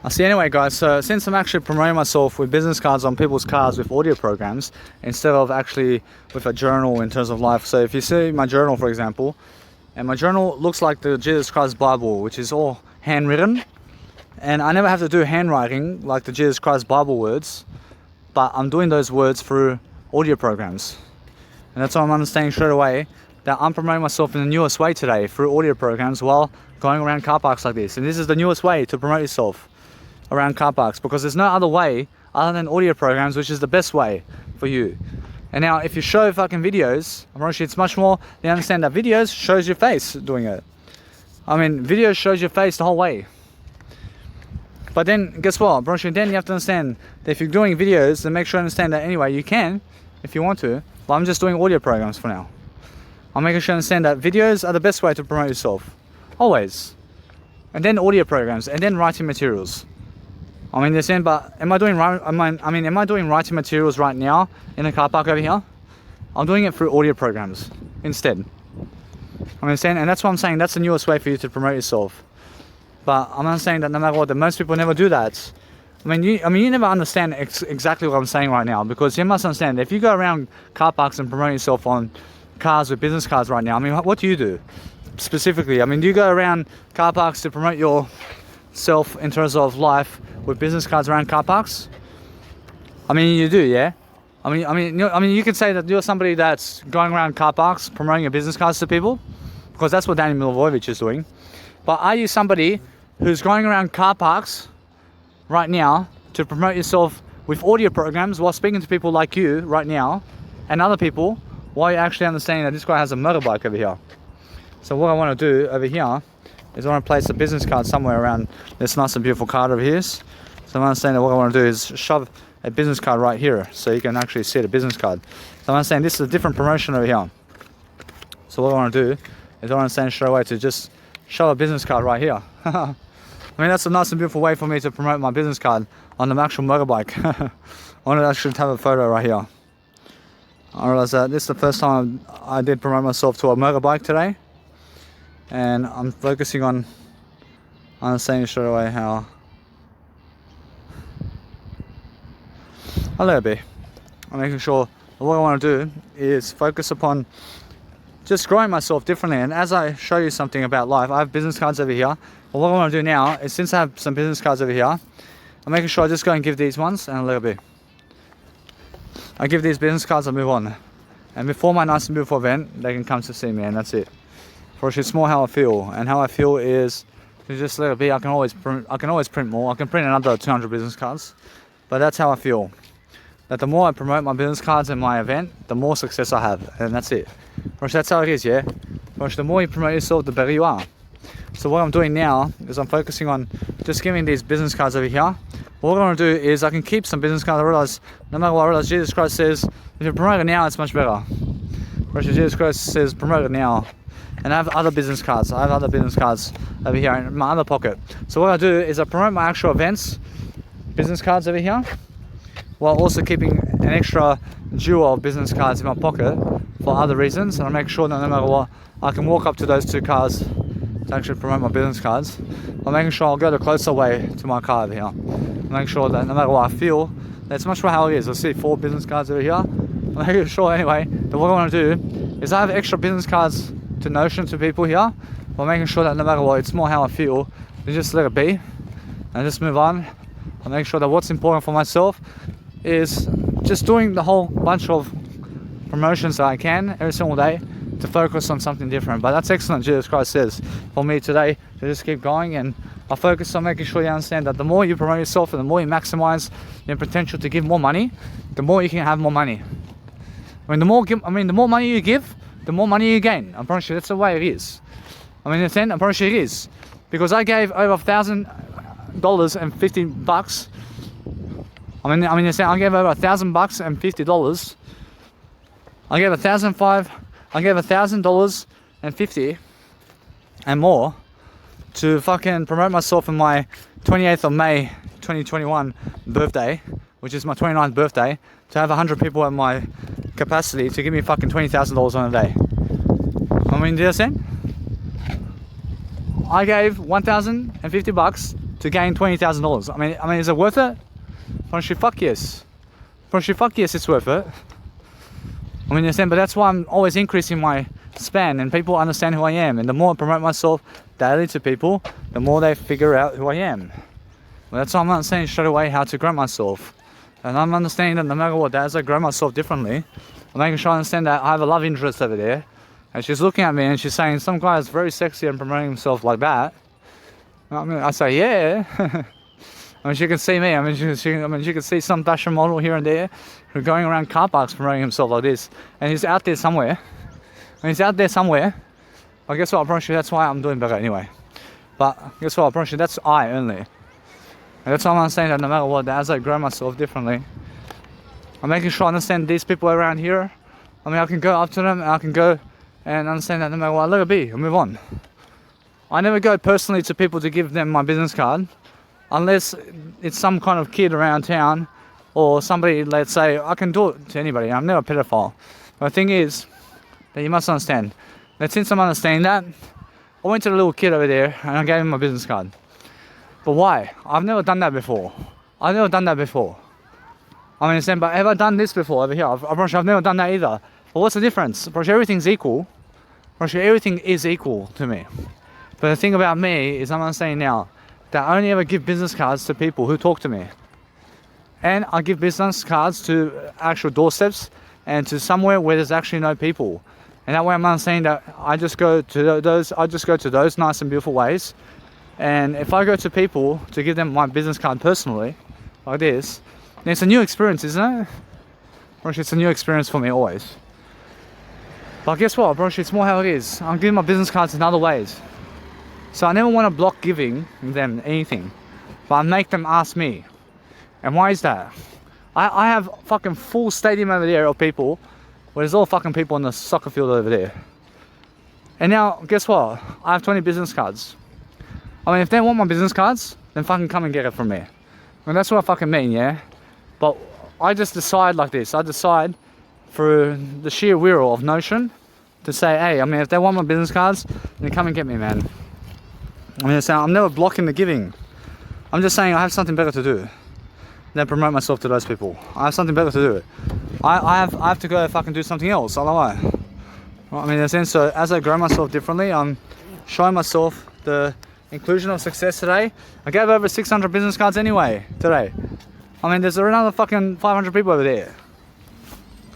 I see. Anyway, guys, so since I'm actually promoting myself with business cards on people's cars with audio programs instead of actually with a journal in terms of life. So if you see my journal, for example, and my journal looks like the Jesus Christ Bible, which is all handwritten, and I never have to do handwriting like the Jesus Christ Bible words, but I'm doing those words through audio programs. And that's why I'm understanding straight away that I'm promoting myself in the newest way today through audio programs while going around car parks like this. And this is the newest way to promote yourself around car parks, because there's no other way other than audio programs, which is the best way for you. And now if you show fucking videos, I promise you it's much more, they understand that videos shows your face doing it. I mean, video shows your face the whole way. But then, guess what? Then you have to understand that if you're doing videos, then make sure you understand that anyway, you can, if you want to, but I'm just doing audio programs for now. I'm making sure you understand that videos are the best way to promote yourself. Always. And then audio programs, and then writing materials. I mean, understand, but am I doing writing materials right now in the car park over here? I'm doing it through audio programs instead. I understand, and that's what I'm saying. That's the newest way for you to promote yourself. But I'm not saying that no matter what, that most people never do that. You never understand exactly what I'm saying right now, because you must understand that if you go around car parks and promote yourself on cars with business cards right now, I mean, what do you do specifically? I mean, do you go around car parks to promote yourself in terms of life with business cards around car parks? I mean, you do, yeah. I mean, you can say that you're somebody that's going around car parks promoting your business cards to people, because that's what Danny Milivojevic is doing. But are you somebody who's going around car parks right now to promote yourself with audio programs while speaking to people like you right now and other people, while you're actually understanding that this guy has a motorbike over here? So what I want to do over here is I want to place a business card somewhere around this nice and beautiful card over here. So I'm understanding that what I want to do is shove a business card right here so you can actually see the business card. So I'm understanding this is a different promotion over here. So what I want to do is I want to stand straight away to just shove a business card right here. I mean, that's a nice and beautiful way for me to promote my business card on the actual motorbike. I want to actually have a photo right here. I realized that this is the first time I did promote myself to a motorbike today. And I'm focusing on understanding straight away how I'll let it be. I'm making sure what I want to do is focus upon just growing myself differently. And as I show you something about life, I have business cards over here. But what I want to do now is, since I have some business cards over here, I'm making sure I just go and give these ones and let it be. I give these business cards and move on. And before my nice and beautiful event, they can come to see me, and that's it. For it's more how I feel, and how I feel is to just let it be. I can always print more. I can print another 200 business cards, but that's how I feel. That the more I promote my business cards and my event, the more success I have, and that's it. Rosh, that's how it is, yeah? Rosh, the more you promote yourself, the better you are. So what I'm doing now is I'm focusing on just giving these business cards over here. What I want to do is I can keep some business cards. I realize, no matter what, I realize Jesus Christ says, if you promote it now, it's much better. Rosh, Jesus Christ says, promote it now. And I have other business cards. I have other business cards over here in my other pocket. So what I do is I promote my actual events, business cards over here, while also keeping an extra jewel of business cards in my pocket for other reasons. And I make sure that no matter what, I can walk up to those two cars to actually promote my business cards. I'm making sure I'll go the closer way to my car over here. Make sure that no matter what I feel, that's much more how it is. I see 4 business cards over here. I'm making sure anyway that what I want to do is I have extra business cards to Notion to people here, while making sure that no matter what, it's more how I feel. You just let it be and just move on. I make sure that what's important for myself is just doing the whole bunch of promotions that I can every single day to focus on something different. But that's excellent, Jesus Christ says for me today, to just keep going. And I focus on making sure you understand that the more you promote yourself and the more you maximize your potential to give more money, the more you can have more money. The more money you give, the more money you gain. I promise you, that's the way it is. I promise you it is. Because I gave over $1,000 and $50. I gave over $1,000 and $50. I gave $1,000 and $50 and more to fucking promote myself in my 28th of May 2021 birthday, which is my 29th birthday, to have 100 people at my capacity to give me fucking $20,000 on a day. Do you understand? I gave $1,050 to gain $20,000. I mean, is it worth it? Honestly, fuck yes. Honestly, fuck yes, it's worth it. I mean, understand, but that's why I'm always increasing my span and people understand who I am. And the more I promote myself daily to people, the more they figure out who I am. Well, that's why I'm understanding straight away how to grow myself. And I'm understanding that no matter what, as I grow myself differently, I'm making sure I understand that I have a love interest over there. And she's looking at me and she's saying, some guy is very sexy and promoting himself like that. I say, yeah. I mean, she can see me. I mean, she can see some fashion model here and there who's going around car parks promoting himself like this. And he's out there somewhere. And he's out there somewhere. But guess what? I promise you, that's why I'm doing better anyway. But guess what? I promise you, that's I only. And that's why I'm saying that no matter what, that as I grow myself differently, I'm making sure I understand these people around here. I mean, I can go up to them and I can go and understand that no matter what, let it be, I'll move on. I never go personally to people to give them my business card unless it's some kind of kid around town or somebody, let's say, I can do it to anybody. I'm never a pedophile. But the thing is that you must understand that since I'm understanding that, I went to the little kid over there and I gave him my business card. But why? I've never done that before. I understand, but have I done this before over here? I've never done that either. But what's the difference? Everything's equal. Everything is equal to me. But the thing about me is I'm understanding now that I only ever give business cards to people who talk to me. And I give business cards to actual doorsteps and to somewhere where there's actually no people. And that way I'm understanding that I just go to those nice and beautiful ways. And if I go to people to give them my business card personally, like this, then it's a new experience, isn't it? It's a new experience for me always. But guess what, it's more how it is. I'm giving my business cards in other ways. So I never want to block giving them anything, but I make them ask me. And why is that? I have fucking full stadium over there of people, where there's all fucking people on the soccer field over there. And now, guess what? I have 20 business cards. I mean, if they want my business cards, then fucking come and get it from me. And that's what I fucking mean, yeah? But I just decide like this. I decide through the sheer will of Notion to say, hey, I mean, if they want my business cards, then come and get me, man. I mean, I'm never blocking the giving. I'm just saying I have something better to do than promote myself to those people. I have something better to do. I have to go fucking do something else, otherwise. I mean, in a sense, so as I grow myself differently, I'm showing myself the inclusion of success today. I gave over 600 business cards anyway today. I mean, there's another fucking 500 people over there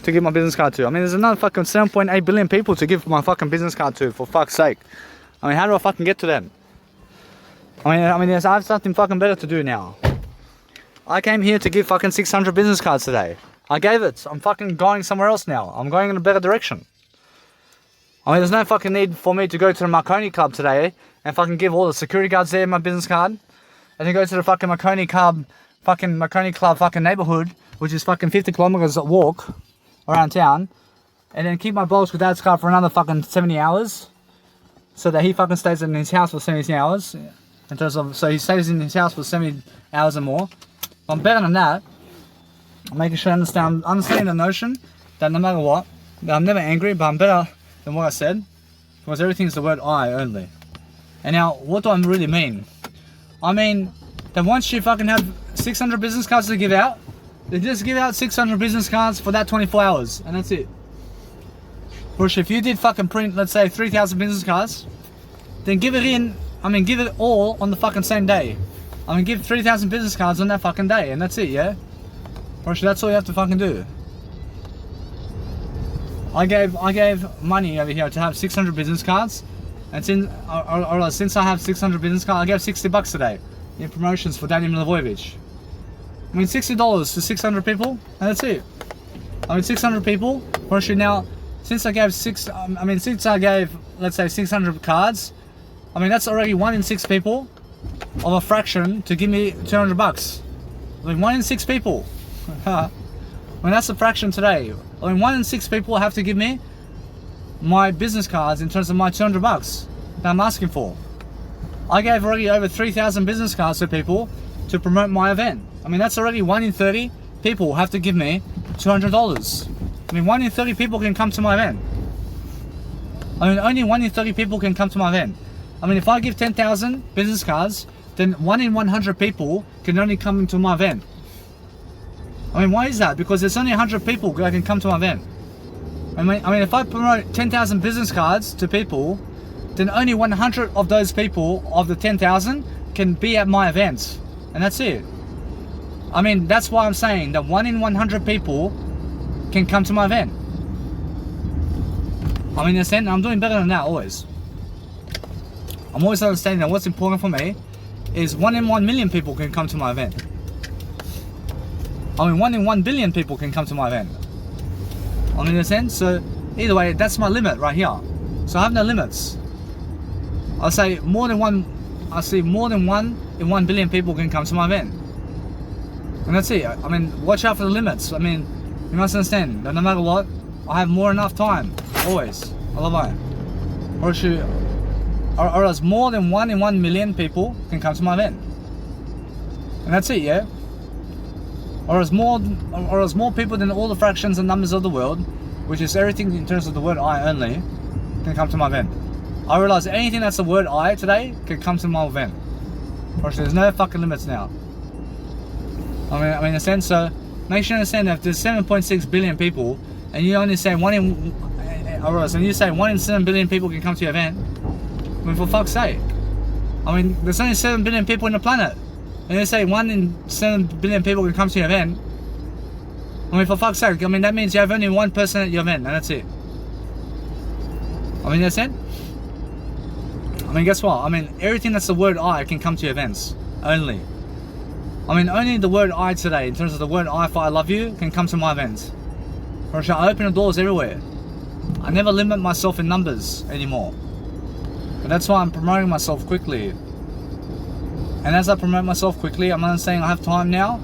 to give my business card to. I mean, there's another fucking 7.8 billion people to give my fucking business card to, for fuck's sake. I mean, how do I fucking get to them? I mean, I have something fucking better to do now. I came here to give fucking 600 business cards today. I gave it. I'm fucking going somewhere else now. I'm going in a better direction. I mean, there's no fucking need for me to go to the Marconi Club today and fucking give all the security guards there my business card, and then go to the fucking Marconi Club fucking neighborhood, which is fucking 50 kilometers walk around town, and then keep my boss with dad's car for another fucking 70 hours, so that he fucking stays in his house for 70 hours. So he stays in his house for 70 hours or more. I'm better than that. I'm making sure I understanding the notion that no matter what, that I'm never angry, but I'm better than what I said, because everything's the word I only. And now, what do I really mean? I mean that once you fucking have 600 business cards to give out, they just give out 600 business cards for that 24 hours, and that's it. Bush, if you did fucking print, let's say 3,000 business cards, then give it all on the fucking same day. I mean, give 3,000 business cards on that fucking day, and that's it, yeah? Bush, that's all you have to fucking do. I gave money over here to have 600 business cards, and since I have 600 business cards, I gave $60 today in promotions for Daniel Milivojevic. I mean, $60 to 600 people, and that's it. I mean, 600 people. Actually, now, since I gave let's say 600 cards, I mean, that's already 1 in 6 people of a fraction to give me $200. I mean, 1 in 6 people. I mean, that's a fraction today. I mean, 1 in 6 people have to give me my business cards in terms of my $200 that I'm asking for. I gave already over 3,000 business cards to people to promote my event. I mean, that's already 1 in 30 people have to give me $200. I mean, 1 in 30 people can come to my event. I mean, only 1 in 30 people can come to my event. I mean, if I give 10,000 business cards, then 1 in 100 people can only come into my event. I mean, why is that? Because there's only 100 people that can come to my event. I mean, if I promote 10,000 business cards to people, then only 100 of those people of the 10,000 can be at my events, and that's it. I mean, that's why I'm saying that 1 in 100 people can come to my event. I mean, I'm doing better than that always. I'm always understanding that what's important for me is 1 in 1 million people can come to my event. I mean, 1 in 1 billion people can come to my event. I mean, so either way, that's my limit right here. So I have no limits. I see more than 1 in 1 billion people can come to my event. And that's it. I mean, watch out for the limits. I mean, you must understand that no matter what, I have more than enough time. Always. I love it. Or else more than 1 in 1 million people can come to my event. And that's it, yeah? Or as more people than all the fractions and numbers of the world, which is everything in terms of the word I only, can come to my event. I realize anything that's the word I today can come to my event. There's no fucking limits now. I mean, in a sense, so make sure you understand that if there's 7.6 billion people, and you only say and you say 1 in 7 billion people can come to your event, I mean, for fuck's sake. I mean, there's only 7 billion people on the planet. And you say 1 in 7 billion people can come to your event. I mean, for fuck's sake, I mean, that means you have only 1 person at your event, and that's it. I mean, that's it. I mean, guess what? I mean, everything that's the word I can come to your events. Only. I mean, only the word I today, in terms of the word I for I love you, can come to my events. Or I open the doors everywhere. I never limit myself in numbers anymore. But that's why I'm promoting myself quickly. And as I promote myself quickly, I'm understanding I have time now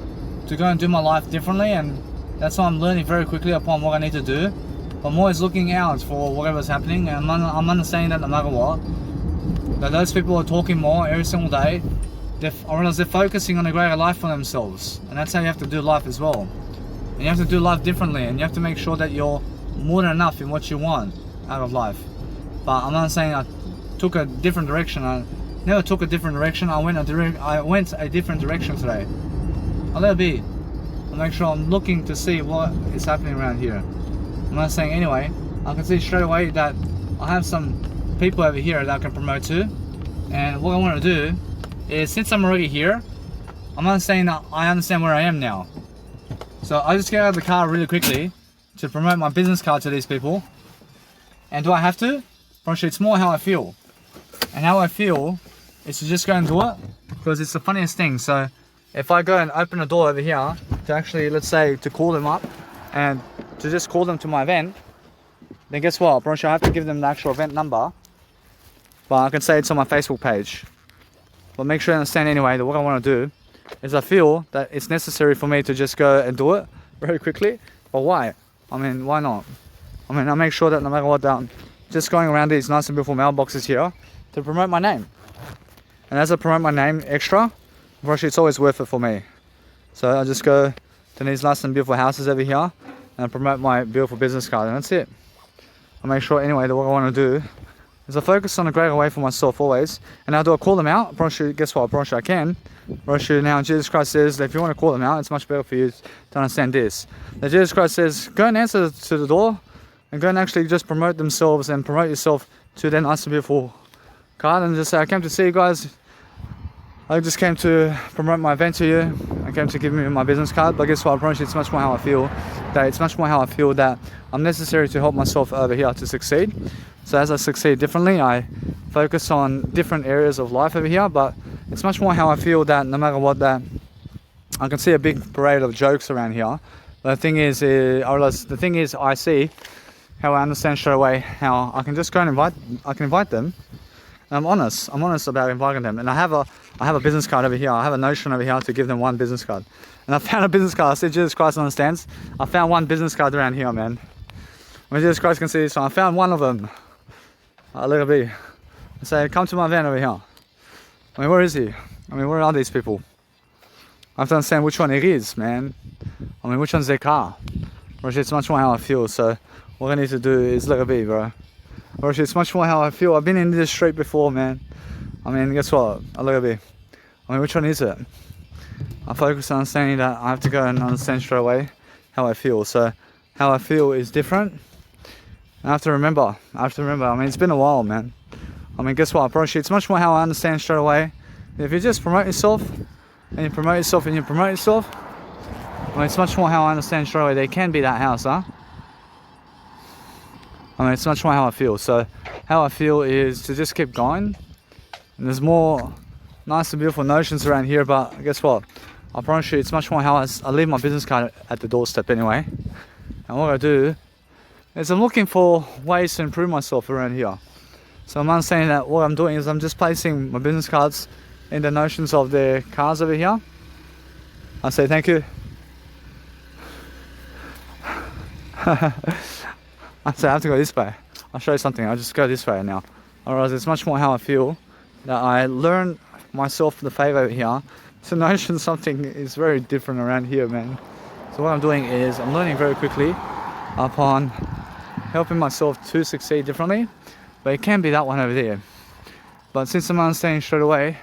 to go and do my life differently, and that's why I'm learning very quickly upon what I need to do. I'm always looking out for whatever's happening, and I'm understanding that no matter what, that those people are talking more every single day. They're focusing on a greater life for themselves, and that's how you have to do life as well. And you have to do life differently, and you have to make sure that you're more than enough in what you want out of life. But I'm not saying I took a different direction. I never took a different direction. I went a different direction today. I'll let it be. I'll make sure I'm looking to see what is happening around here. I'm not saying anyway. I can see straight away that I have some people over here that I can promote to. And what I want to do is, since I'm already here, I'm not saying that I understand where I am now. So I just get out of the car really quickly to promote my business card to these people. And do I have to? Actually, it's more how I feel. And how I feel is to just go and do it, because it's the funniest thing. So if I go and open a door over here to actually, let's say, to call them up and to just call them to my event, then guess what? I have to give them the actual event number, but I can say it's on my Facebook page. But make sure you understand anyway that what I want to do is I feel that it's necessary for me to just go and do it very quickly. But why? I mean, why not? I mean, I make sure that no matter what, I'm just going around these nice and beautiful mailboxes here to promote my name. And as I promote my name extra, actually it's always worth it for me. So I just go to these nice and beautiful houses over here and promote my beautiful business card, and that's it. I make sure anyway that what I want to do is I focus on a greater way for myself always. And now do I call them out? Guess what? I can. Now Jesus Christ says that if you want to call them out, it's much better for you to understand this. That Jesus Christ says, go and answer to the door and go and actually just promote themselves and promote yourself to their nice and beautiful card, and just say, I came to see you guys. I just came to promote my event to you. I came to give you my business card. But guess what? I promise you, it's much more how I feel. That I'm necessary to help myself over here to succeed. So as I succeed differently, I focus on different areas of life over here. But it's much more how I feel that no matter what, that I can see a big parade of jokes around here. But the thing is, I see how I understand straight away how I can just go and invite them. And I'm honest about inviting them. And I have a business card over here. I have a notion over here to give them one business card. And I found a business card. I said, Jesus Christ understands. I found one business card around here, man. I mean, Jesus Christ can see this one. I found one of them. Let it be. I say, come to my van over here. I mean, where is he? I mean, where are these people? I have to understand which one it is, man. I mean, which one's their car? It's much more how I feel. So what I need to do is let it be, bro. It's much more how I feel. I've been in this street before, man. I mean, guess what? I'll let it be. I mean, which one is it? I focus on understanding that I have to go and understand straight away how I feel. So how I feel is different. I have to remember. I mean, it's been a while, man. I mean, guess what? I promise you, it's much more how I understand straight away. If you just promote yourself, and you promote yourself, and you promote yourself, I mean, it's much more how I understand straight away. There can be that house, huh? I mean, it's much more how I feel. So how I feel is to just keep going. And there's more nice and beautiful notions around here, but guess what? I promise you, it's much more how I leave my business card at the doorstep anyway. And what I do is I'm looking for ways to improve myself around here. So I'm understanding that what I'm doing is I'm just placing my business cards in the notions of the cars over here. I say thank you. I say I have to go this way. I'll show you something. I'll just go this way now. Otherwise, it's much more how I feel that I learn myself the favor over here. So notion something is very different around here, man. So what I'm doing is I'm learning very quickly upon helping myself to succeed differently. But it can be that one over there. But since I'm understanding straight away,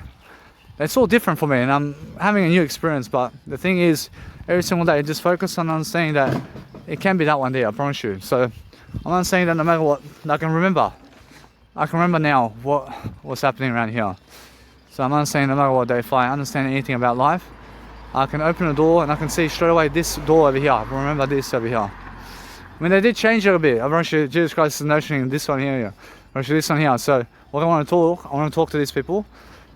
it's all different for me and I'm having a new experience. But the thing is, every single day, just focus on understanding that it can be that one there, I promise you. So I'm understanding that no matter what, I can remember now what's happening around here. So I'm understanding no matter what day, if I understand anything about life, I can open a door and I can see straight away this door over here. Remember this over here. I mean, they did change it a bit. I promise you, Jesus Christ is notioning this one here. I promise you this one here. So what I want to talk to these people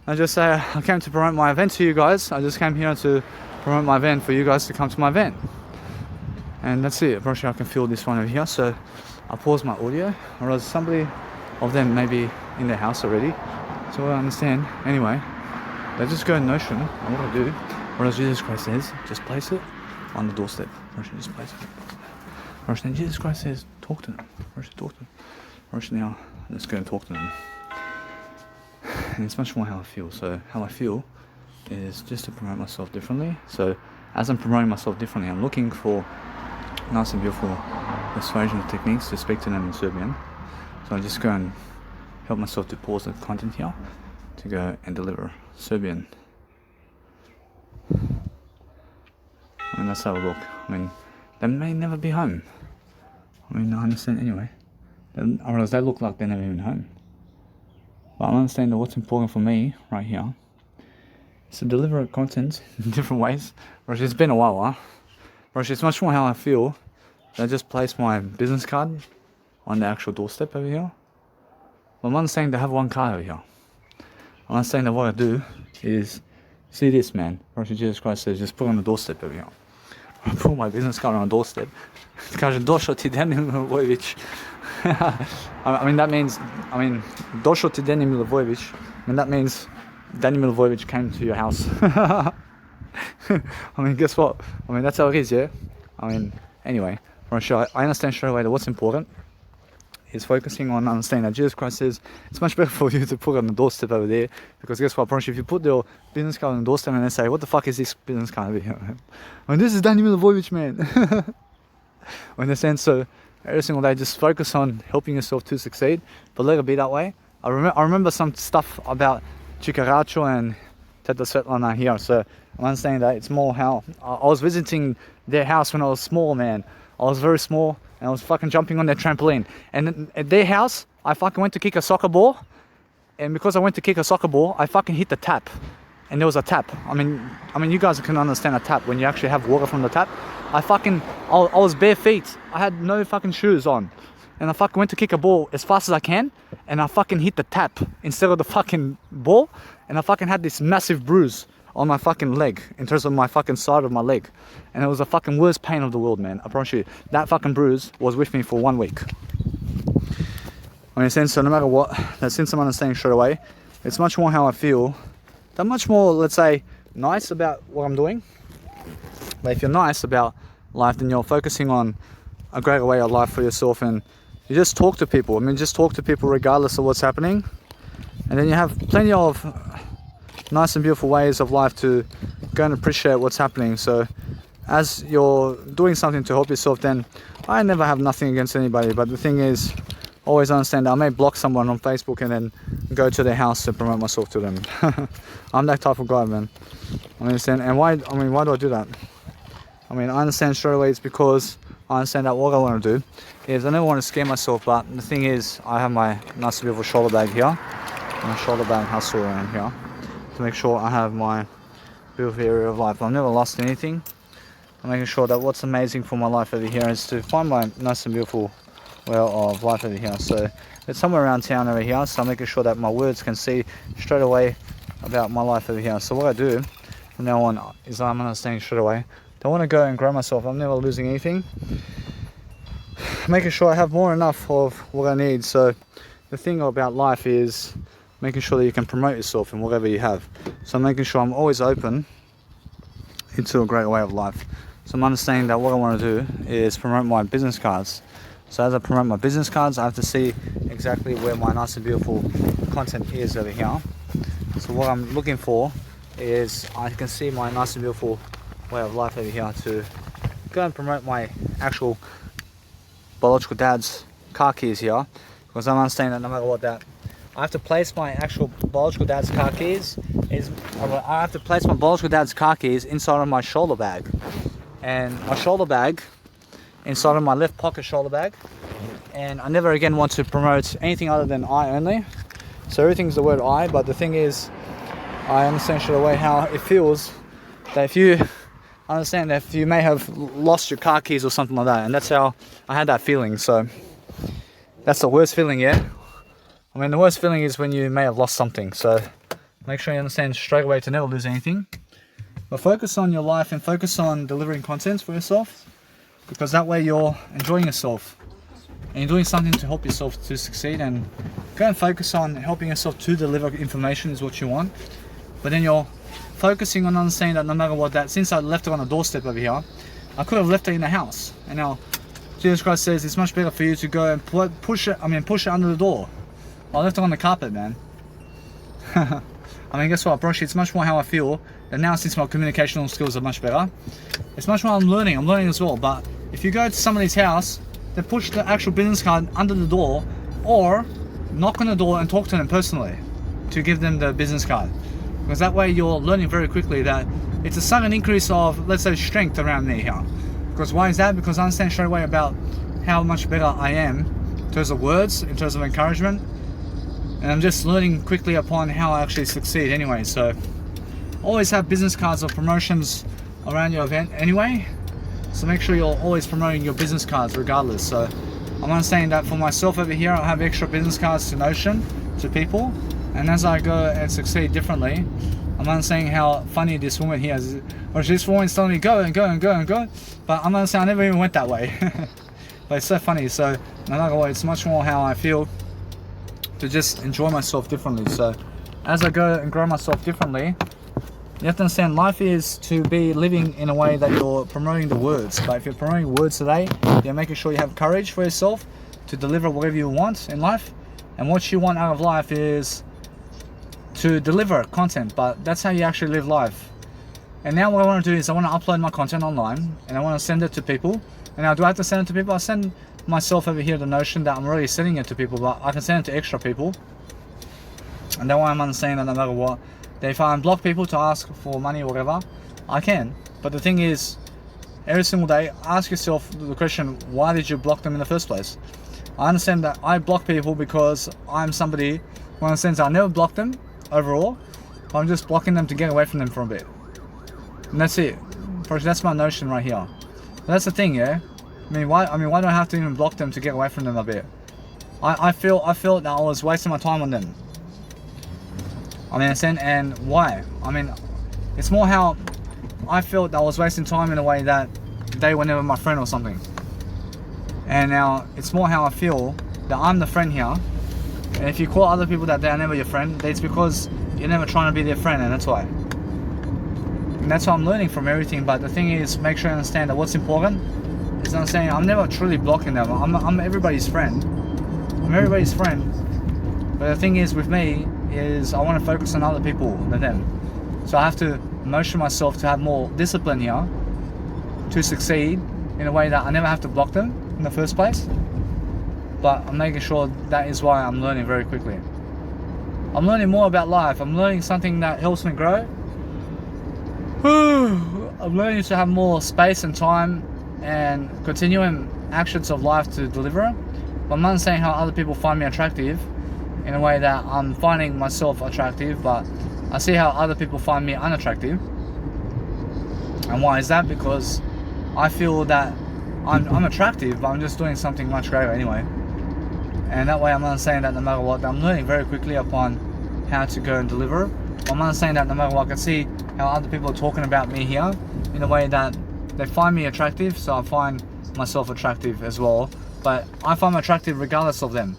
and just say, I came to promote my event to you guys. I just came here to promote my event for you guys to come to my event. And that's it. I promise you I can feel this one over here. So I'll pause my audio, or else somebody of them may be in their house already. So I understand. Anyway, they just go in notion. And what I do, or as Jesus Christ says, just place it on the doorstep. Just place it. Or then Jesus Christ says, talk to them. Or talk to them. Or now, I'm just going to talk to them. And it's much more how I feel. So how I feel is just to promote myself differently. So as I'm promoting myself differently, I'm looking for nice and beautiful persuasion techniques to speak to them in Serbian. So I just go and help myself to pause the content here to go and deliver Serbian. I mean, that's how I look. I mean, they may never be home. I mean, I understand anyway. Otherwise, they look like they're never even home. But I understand that what's important for me right here is to deliver content in different ways. Whereas it's been a while, huh? Whereas it's much more how I feel. I just place my business card on the actual doorstep over here. But I'm understanding to have one card over here. I'm understanding that what I do is, see this, man. Whereas Jesus Christ says, just put it on the doorstep over here. I put my business card on the doorstep. Kaže, došao ti Denis Milivojević. I mean, that means, došao ti Denis Milivojević. I mean, that means Denis Milivojević came to your house. I mean, guess what? I mean, that's how it is, yeah? I mean, anyway, I understand straight away that what's important is focusing on understanding that Jesus Christ says it's much better for you to put it on the doorstep over there, because guess what, I promise you, if you put your business card on the doorstep and they say, what the fuck is this business card over here? I mean, this is Denis Milivojević, man. In a sense, so every single day, just focus on helping yourself to succeed, but let it be that way. I remember some stuff about Chikaracho and Teta Svetlana here, so I'm understanding that it's more how I was visiting their house when I was small, man. I was very small and I was fucking jumping on their trampoline. And at their house, I fucking went to kick a soccer ball. And because I went to kick a soccer ball, I fucking hit the tap. And there was a tap. I mean, you guys can understand a tap when you actually have water from the tap. I was bare feet. I had no fucking shoes on. And I fucking went to kick a ball as fast as I can. And I fucking hit the tap instead of the fucking ball. And I fucking had this massive bruise on my fucking leg, in terms of my fucking side of my leg. And it was the fucking worst pain of the world, man. I promise you, that fucking bruise was with me for 1 week. In a sense, so no matter what, that since I'm understanding straight away, it's much more how I feel. That much more, let's say, nice about what I'm doing. But if you're nice about life, then you're focusing on a greater way of life for yourself, and you just talk to people. I mean, just talk to people regardless of what's happening. And then you have plenty of nice and beautiful ways of life to go and appreciate what's happening. So as you're doing something to help yourself, then I never have nothing against anybody, but the thing is, always understand that I may block someone on Facebook and then go to their house to promote myself to them. I'm that type of guy, man. I understand. And why do I do that? I understand straight away it's because I understand that what I want to do is I never want to scare myself, but the thing is I have my nice beautiful shoulder bag here, my shoulder bag hustle around here to make sure I have my beautiful area of life. I've never lost anything. I'm making sure that what's amazing for my life over here is to find my nice and beautiful well of life over here. So it's somewhere around town over here, so I'm making sure that my words can see straight away about my life over here. So what I do from now on is I'm understanding straight away. Don't want to go and grow myself. I'm never losing anything. Making sure I have more enough of what I need. So the thing about life is making sure that you can promote yourself in whatever you have. So I'm making sure I'm always open into a great way of life. So I'm understanding that what I want to do is promote my business cards. So as I promote my business cards, I have to see exactly where my nice and beautiful content is over here. So what I'm looking for is I can see my nice and beautiful way of life over here to go and promote my actual biological dad's car keys here, because I'm understanding that no matter what that I have to place my actual biological dad's car keys inside of my shoulder bag, and my shoulder bag inside of my left pocket shoulder bag, and I never again want to promote anything other than I only. So everything's the word I, but the thing is I understand straight away how it feels that if you understand that if you may have lost your car keys or something like that, and that's how I had that feeling. So that's the worst feeling, yeah. The worst feeling is when you may have lost something. So make sure you understand straight away to never lose anything, but focus on your life and focus on delivering content for yourself, because that way you're enjoying yourself and you're doing something to help yourself to succeed. And go and focus on helping yourself to deliver information is what you want, but then you're focusing on understanding that no matter what, that since I left it on the doorstep over here, I could have left it in the house. And now Jesus Christ says it's much better for you to go and push it under the door. I left it on the carpet, man. Guess what, Broshi? It's much more how I feel. And now since my communicational skills are much better, it's much more I'm learning as well. But if you go to somebody's house, they push the actual business card under the door, or knock on the door and talk to them personally to give them the business card. Because that way you're learning very quickly that it's a sudden increase of, let's say, strength around me here. Because why is that? Because I understand straight away about how much better I am in terms of words, in terms of encouragement, and I'm just learning quickly upon how I actually succeed anyway. So always have business cards or promotions around your event anyway, so make sure you're always promoting your business cards regardless. So I'm understanding that for myself over here, I have extra business cards to Notion, to people, and as I go and succeed differently, I'm understanding how funny this woman here is, or this woman's telling me go and go and go and go, but I'm understanding I never even went that way. But it's so funny. So no matter what, it's much more how I feel to just enjoy myself differently. So as I go and grow myself differently, you have to understand life is to be living in a way that you're promoting the words. But if you're promoting words today, you're making sure you have courage for yourself to deliver whatever you want in life. And what you want out of life is to deliver content, but that's how you actually live life. And now what I want to do is I want to upload my content online and I want to send it to people. And now do I have to send it to people? I send myself over here the notion that I'm already sending it to people, but I can send it to extra people. And that's why I'm understanding that no matter what, that if I unblock people to ask for money or whatever, I can. But the thing is, every single day, ask yourself the question, why did you block them in the first place? I understand that I block people because I'm somebody who understands I never block them overall, but I'm just blocking them to get away from them for a bit. And that's it. That's my notion right here. But that's the thing, yeah? Why do I have to even block them to get away from them a bit? I feel that I was wasting my time on them. And why? It's more how I felt that I was wasting time in a way that they were never my friend or something. And now it's more how I feel that I'm the friend here. And if you call other people that they are never your friend, it's because you're never trying to be their friend, and that's why. And that's what I'm learning from everything. But the thing is, make sure you understand that what's important is understanding I'm never truly blocking them. I'm everybody's friend. I'm everybody's friend. But the thing is with me is I want to focus on other people than them. So I have to motion myself to have more discipline here to succeed in a way that I never have to block them in the first place. but I'm making sure that is why I'm learning very quickly. I'm learning more about life. I'm learning something that helps me grow. I'm learning to have more space and time and continuing actions of life to deliver. But I'm not saying how other people find me attractive in a way that I'm finding myself attractive, but I see how other people find me unattractive. And why is that? Because I feel that I'm attractive, but I'm just doing something much greater anyway. And that way I'm not saying that no matter what, I'm learning very quickly upon how to go and deliver. I'm not saying that no matter what, I can see how other people are talking about me here in a way that they find me attractive, so I find myself attractive as well. But I find myself attractive regardless of them.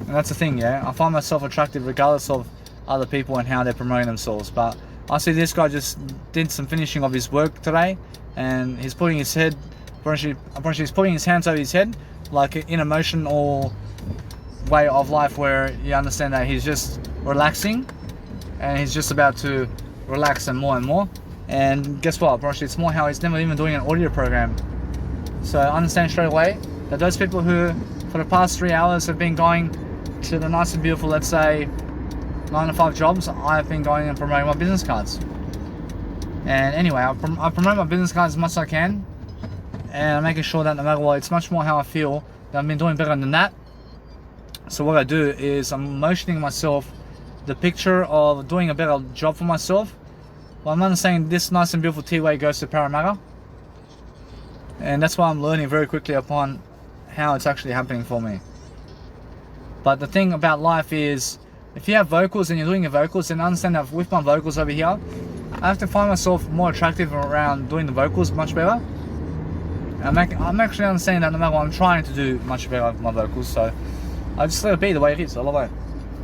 And that's the thing, yeah? I find myself attractive regardless of other people and how they're promoting themselves. But I see this guy just did some finishing of his work today, and he's putting his head, apparently he's putting his hands over his head, like in a motion or way of life where you understand that he's just relaxing and he's just about to relax and more. And guess what? Apparently it's more how he's never even doing an audio program. So I understand straight away that those people who for the past 3 hours have been going to the nice and beautiful, let's say 9 to 5 jobs, I've been going and promoting my business cards. And anyway, I promote my business cards as much as I can, and I'm making sure that no matter what, it's much more how I feel that I've been doing better than that. So what I do is I'm motioning myself the picture of doing a better job for myself. Well, I'm not saying this nice and beautiful T-Way goes to Parramatta, and that's why I'm learning very quickly upon how it's actually happening for me. But the thing about life is, if you have vocals and you're doing your vocals, then understand that with my vocals over here, I have to find myself more attractive around doing the vocals much better. I'm actually understanding that no matter what, I'm trying to do much better with my vocals, so I just let it be the way it is. I love it.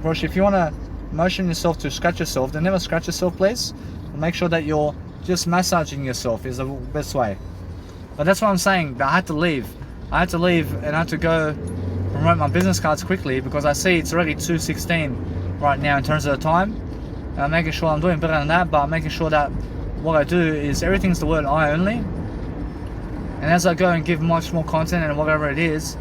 Rosh, if you want to motion yourself to scratch yourself, then never scratch yourself, please. Make sure that you're just massaging yourself is the best way. But that's what I'm saying, that I had to leave. I had to leave and I had to go promote my business cards quickly because I see it's already 2:16 right now in terms of the time. And I'm making sure I'm doing better than that, but I'm making sure that what I do is everything's the word I only. And as I go and give much more content and whatever it is,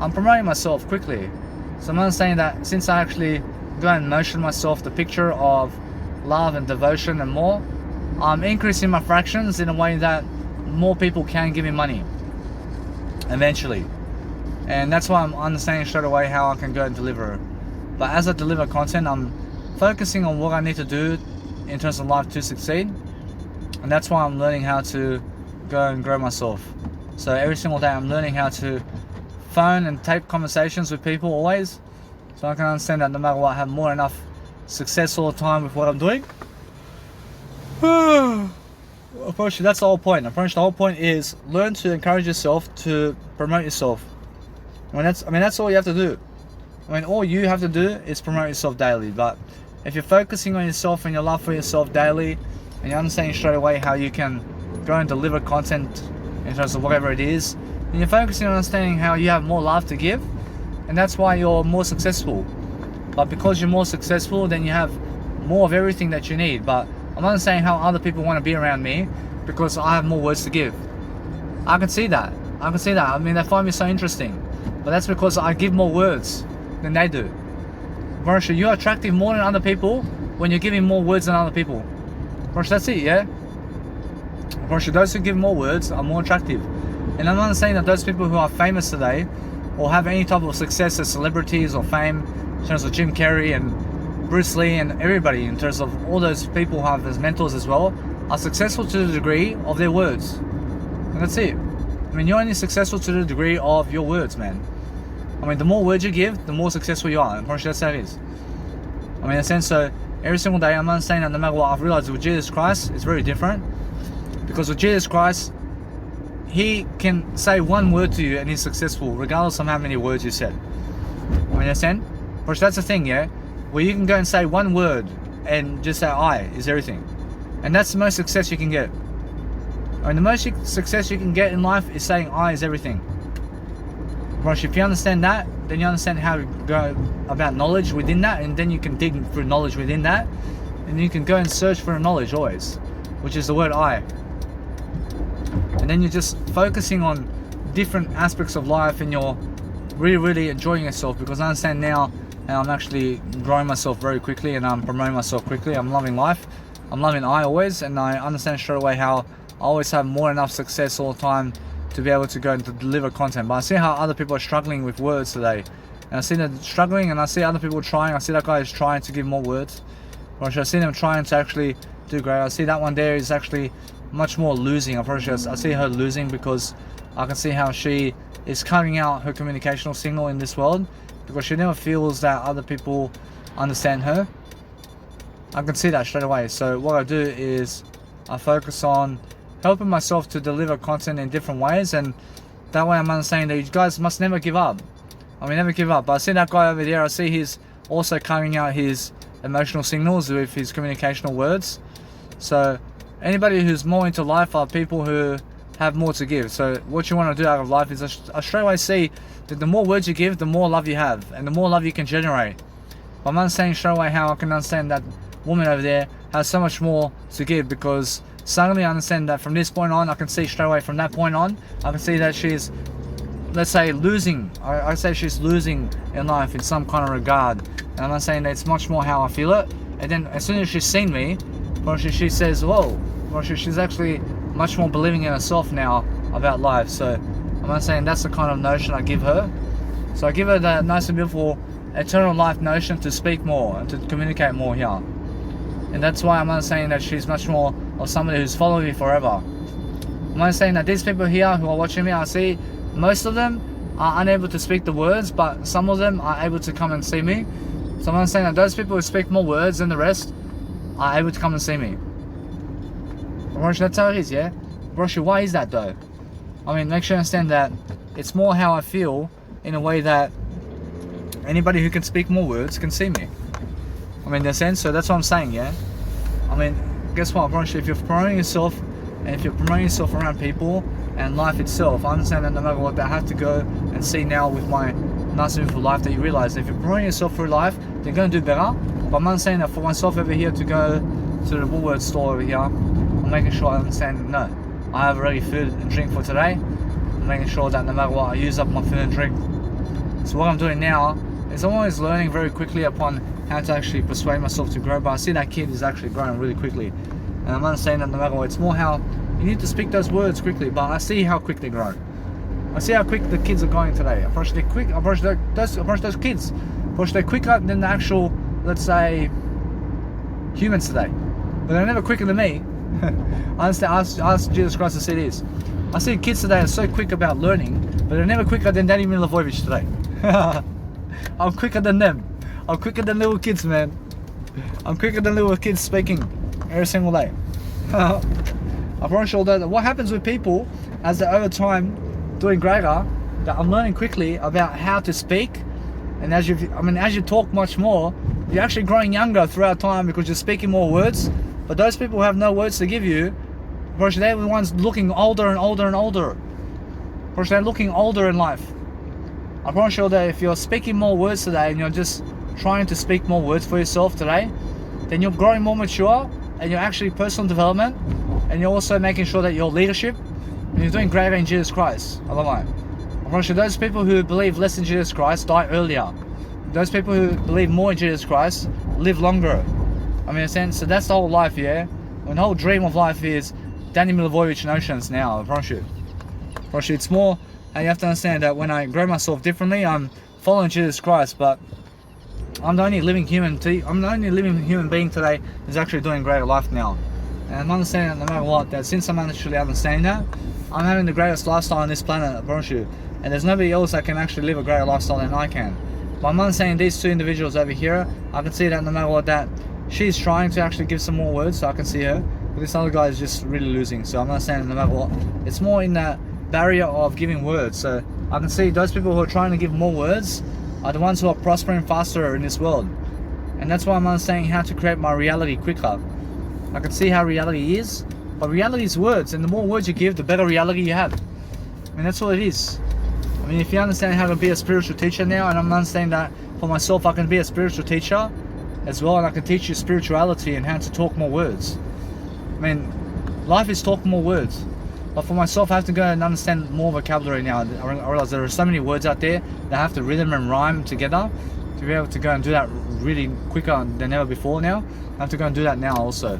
I'm promoting myself quickly. So I'm understanding that since I actually go and motion myself the picture of love and devotion and more, I'm increasing my fractions in a way that more people can give me money eventually. And that's why I'm understanding straight away how I can go and deliver. But as I deliver content, I'm focusing on what I need to do in terms of life to succeed. And that's why I'm learning how to go and grow myself. So every single day I'm learning how to phone and tape conversations with people always, so I can understand that no matter what, I have more than enough success all the time with what I'm doing. Apparently that's the whole point. Apparently the whole point is learn to encourage yourself to promote yourself. That's all you have to do. All you have to do is promote yourself daily. But if you're focusing on yourself and your love for yourself daily, and you're understanding straight away how you can go and deliver content in terms of whatever it is, then you're focusing on understanding how you have more love to give, and that's why you're more successful. But because you're more successful, then you have more of everything that you need. But I'm not saying how other people want to be around me because I have more words to give. I can see that. They find me so interesting. But that's because I give more words than they do. Marisha, you're attractive more than other people when you're giving more words than other people. Marisha, that's it, yeah? Marisha, those who give more words are more attractive. And I'm not saying that those people who are famous today or have any type of success as celebrities or fame, in terms of Jim Carrey and Bruce Lee and everybody, in terms of all those people who have as mentors as well, are successful to the degree of their words. And that's it. You're only successful to the degree of your words, man. The more words you give, the more successful you are. And that's how it is. In a sense, so every single day I'm understanding that no matter what, I've realized with Jesus Christ, it's very different. Because with Jesus Christ, He can say one word to you and He's successful, regardless of how many words you said. You understand? Because that's the thing, yeah? Where you can go and say one word and just say I is everything. And that's the most success you can get. The most success you can get in life is saying I is everything. Because if you understand that, then you understand how to go about knowledge within that, and then you can dig through knowledge within that, and you can go and search for knowledge always, which is the word I. And then you're just focusing on different aspects of life, and you're really enjoying yourself, because I understand now how I'm actually growing myself very quickly and I'm promoting myself quickly. I'm loving life. I'm loving I always, and I understand straight away how I always have more than enough success all the time to be able to go and to deliver content. But I see how other people are struggling with words today. And I see them struggling, and I see other people trying. I see that guy is trying to give more words. Or I see them trying to actually do great. I see that one there is actually much more losing. I see her losing because I can see how she is cutting out her communicational signal in this world, because she never feels that other people understand her. I can see that straight away. So what I do is I focus on helping myself to deliver content in different ways, and that way I'm understanding that you guys must never give up. I mean, never give up. But I see that guy over there, I see he's also cutting out his emotional signals with his communicational words. So anybody who's more into life are people who have more to give. So what you want to do out of life is I straight away see that the more words you give, the more love you have, and the more love you can generate. But I'm understanding straight away how I can understand that woman over there has so much more to give, because suddenly I understand that from this point on, I can see straight away from that point on, I can see that she's, let's say, losing. I say she's losing in life in some kind of regard. And I'm not saying that it's much more how I feel it. And then as soon as she's seen me, she says, whoa, she's actually much more believing in herself now about life. So I'm not saying that's the kind of notion I give her. So I give her that nice and beautiful eternal life notion to speak more and to communicate more here. And that's why I'm not saying that she's much more of somebody who's following me forever. I'm not saying that these people here who are watching me, I see most of them are unable to speak the words, but some of them are able to come and see me. So I'm not saying that those people who speak more words than the rest are able to come and see me. Roshi, that's how it is, yeah? Roshi, why is that though? I mean, make sure you understand that it's more how I feel, in a way that anybody who can speak more words can see me. I mean, in a sense, so that's what I'm saying, yeah? I mean, guess what, Roshi, if you're promoting yourself, and if you're promoting yourself around people and life itself, I understand that no matter what, I have to go and see now with my nice and beautiful life, that you realize that if you're promoting yourself through life, then you're going to do better. But I'm not saying that for myself over here to go to the Woolworths store over here, I'm making sure I understand, no, I have already food and drink for today. I'm making sure that no matter what, I use up my food and drink. So what I'm doing now is I'm always learning very quickly upon how to actually persuade myself to grow. But I see that kid is actually growing really quickly. And I'm understanding that no matter what, it's more how you need to speak those words quickly, but I see how quick they grow. I see how quick the kids are going today. They're quick. Those kids. They're quicker than the actual, let's say, humans today. But they're never quicker than me. I understand. Ask Jesus Christ to see this. I see kids today are so quick about learning, but they're never quicker than Danny Milivojevic today. I'm quicker than them. I'm quicker than little kids, man. I'm quicker than little kids speaking every single day. I promise you that what happens with people as they're over time doing greater, that I'm learning quickly about how to speak, and as you talk much more, you're actually growing younger throughout time because you're speaking more words. But those people who have no words to give you, they're the ones looking older and older and older. They're looking older in life. I promise you that if you're speaking more words today and you're just trying to speak more words for yourself today, then you're growing more mature, and you're actually personal development, and you're also making sure that your leadership, and you're doing greater in Jesus Christ. I promise you, those people who believe less in Jesus Christ die earlier. Those people who believe more in Jesus Christ live longer. I mean, in a sense, so that's the whole life, yeah? And the whole dream of life is Danny Milivojevic notions now, I promise you. It's more, and you have to understand that when I grow myself differently, I'm following Jesus Christ, but I'm the only living human being today who's actually doing greater life now. And I'm understanding that no matter what, that since I'm actually understanding that, I'm having the greatest lifestyle on this planet, I promise you. And there's nobody else that can actually live a greater lifestyle than I can. But I'm understanding these two individuals over here, I can see that no matter what, that she's trying to actually give some more words, so I can see her. But this other guy is just really losing, so I'm understanding no matter what. It's more in that barrier of giving words. So I can see those people who are trying to give more words are the ones who are prospering faster in this world. And that's why I'm understanding how to create my reality quicker. I can see how reality is, but reality is words, and the more words you give, the better reality you have. I mean, that's what it is. I mean, if you understand how to be a spiritual teacher now, and I'm understanding that for myself, I can be a spiritual teacher as well, and I can teach you spirituality and how to talk more words. I mean, life is talking more words. But for myself, I have to go and understand more vocabulary now. I realize there are so many words out there that have to rhythm and rhyme together to be able to go and do that really quicker than ever before now. I have to go and do that now also.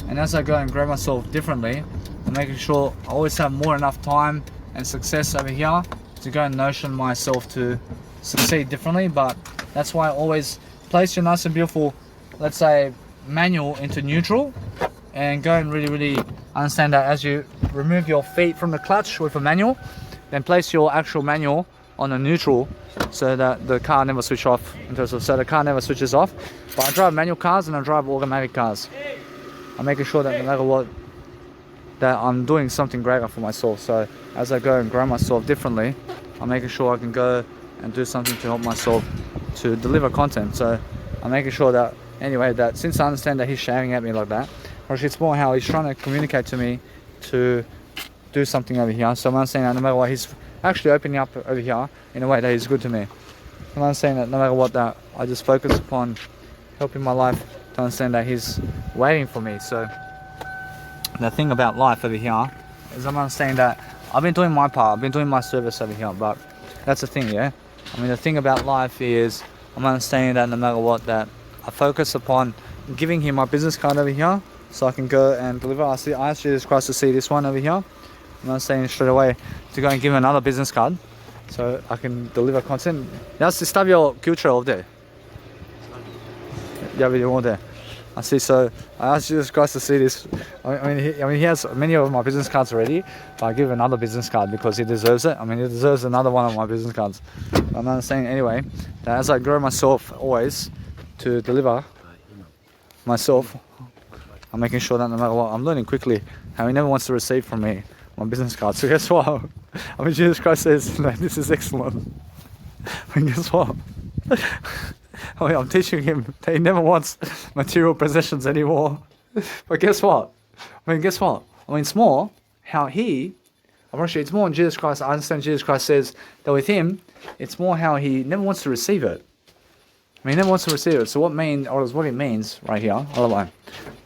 And as I go and grow myself differently, I'm making sure I always have more enough time and success over here to go and notion myself to succeed differently. But that's why I always place your nice and beautiful, let's say, manual into neutral, and go and really understand that as you remove your feet from the clutch with a manual, then place your actual manual on a neutral so that the car never switches off, so the car never switches off. But I drive manual cars and I drive automatic cars. I'm making sure that no matter what, that I'm doing something greater for myself. So as I go and grow myself differently, I'm making sure I can go and do something to help myself to deliver content. So I'm making sure that anyway, that since I understand that he's shouting at me like that, or it's more how he's trying to communicate to me to do something over here. So I'm understanding that no matter what, he's actually opening up over here in a way that is good to me. I'm understanding that no matter what, that I just focus upon helping my life to understand that he's waiting for me. So the thing about life over here is I'm understanding that I've been doing my part, I've been doing my service over here, but that's the thing, yeah? I mean, the thing about life is I'm understanding that no matter what, that I focus upon giving him my business card over here so I can go and deliver. I asked Jesus Christ to see this one over here. I'm understanding straight away to go and give him another business card so I can deliver content. Ja si stavio ključe ovdje. Ja vidim ovdje. I see, so I asked Jesus Christ to see this. I mean, he has many of my business cards already, but I give him another business card because he deserves it. I mean, he deserves another one of my business cards. I'm understanding anyway that as I grow myself always to deliver myself, I'm making sure that no matter what, I'm learning quickly how he never wants to receive from me my business card. So guess what? I mean, Jesus Christ says, no, this is excellent. I mean, guess what? I mean, I'm teaching him that he never wants material possessions anymore. But guess what? I mean, it's more how it's more in Jesus Christ. I understand Jesus Christ says that with him, it's more how he never wants to receive it. I mean, he never wants to receive it. So what it means right here, otherwise,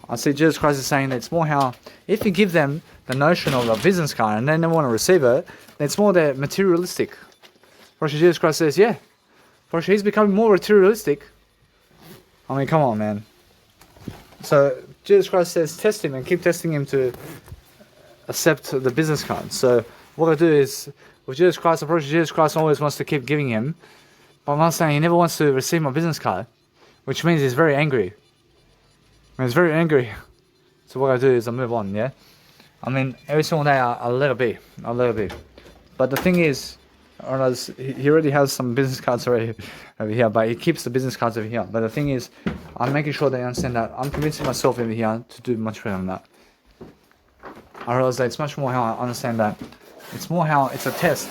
I see Jesus Christ is saying that it's more how, if you give them the notion of a business card and they never want to receive it, then it's more the materialistic. For Jesus Christ says, yeah. For he's becoming more materialistic. I mean, come on, man. So Jesus Christ says, test him and keep testing him to accept the business card. So what I do is, with Jesus Christ, approach Jesus Christ always wants to keep giving him. But I'm not saying he never wants to receive my business card, which means he's very angry. He's very angry. So what I do is I move on, yeah? I mean, every single day I let it be. But the thing is, he already has some business cards already over here, but he keeps the business cards over here. But the thing is, I'm making sure they understand that I'm convincing myself over here to do much better than that. I realize that it's much more how I understand that. It's more how it's a test.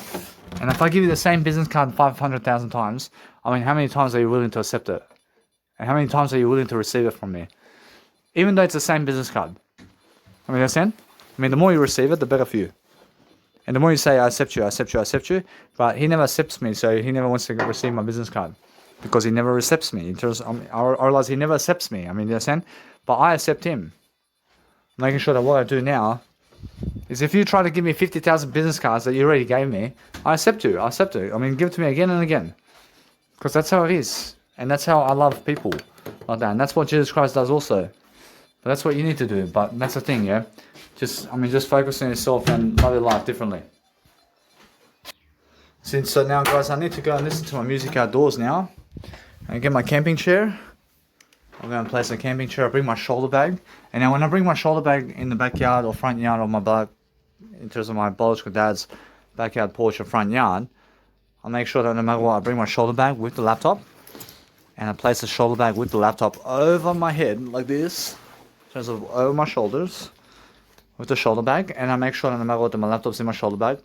And if I give you the same business card 500,000 times, I mean, how many times are you willing to accept it? And how many times are you willing to receive it from me? Even though it's the same business card. I mean, understand? I mean, the more you receive it, the better for you. And the more you say, I accept you, but he never accepts me, so he never wants to receive my business card. Because he never accepts me. In terms of, I realize he never accepts me. I mean, you understand? But I accept him. Making sure that what I do now is if you try to give me 50,000 business cards that you already gave me, I accept you. I mean, give it to me again and again. Because that's how it is. And that's how I love people like that. And that's what Jesus Christ does also. But that's what you need to do. But that's the thing, yeah? Just focus on yourself and love your life differently. So now, guys, I need to go and listen to my music outdoors now. I get my camping chair. I'm going to place a camping chair. I bring my shoulder bag. And now when I bring my shoulder bag in the backyard or front yard of my in terms of my biological dad's backyard porch or front yard, I make sure that no matter what, I bring my shoulder bag with the laptop. And I place the shoulder bag with the laptop over my head like this. In terms of over my shoulders. With the shoulder bag. And I make sure that no matter what, my laptop's in my shoulder bag.